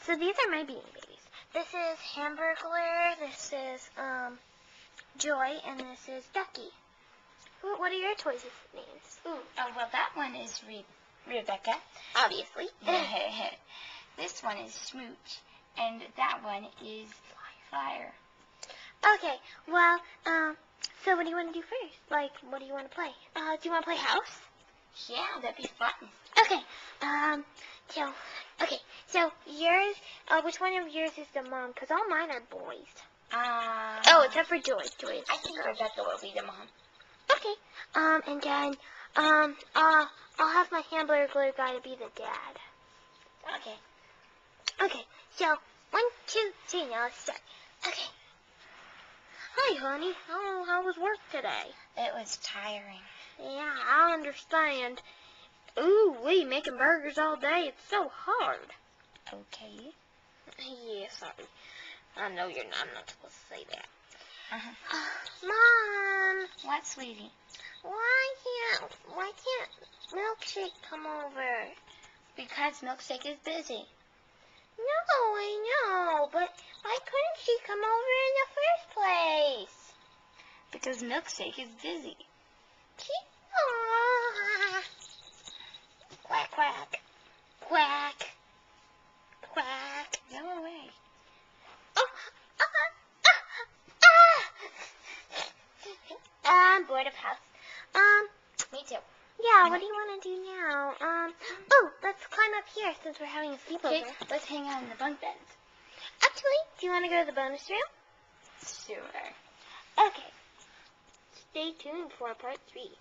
So these are my Beanie Babies. This is Hamburglar, this is Joy, and this is Ducky. What are your toys' names? Ooh, well, that one is Rebecca. Obviously. This one is Smooch, and that one is Fire. Okay, well, so what do you want to do first? Like, what do you want to play? Do you want to play house? Yeah, that'd be fun. Okay, so yours, which one of yours is the mom? Because all mine are boys. Oh, except for Joy. Joy is I think Rebecca will be the mom. Okay, and then, I'll have my Hamburglar guy to be the dad. Okay, so, 1, 2, 3, now let's start. Okay. Hi, honey. How was work today? It was tiring. Yeah, I understand. Ooh, making burgers all day. It's so hard. Okay. Yeah, sorry. I know you're not. I'm not supposed to say that. Mom! What, sweetie? Why can't Milkshake come over? Because Milkshake is busy. No, I know, but why couldn't she come over in the first place? Because Milkshake is busy. Aww. Quack, quack. Quack. Quack. Go away. I'm bored of house. Me too. Yeah, what do you want to do now? Let's climb up here since we're having a sleepover. Okay, let's hang out in the bunk beds. Actually, do you want to go to the bonus room? Sure. Okay. Stay tuned for part 3.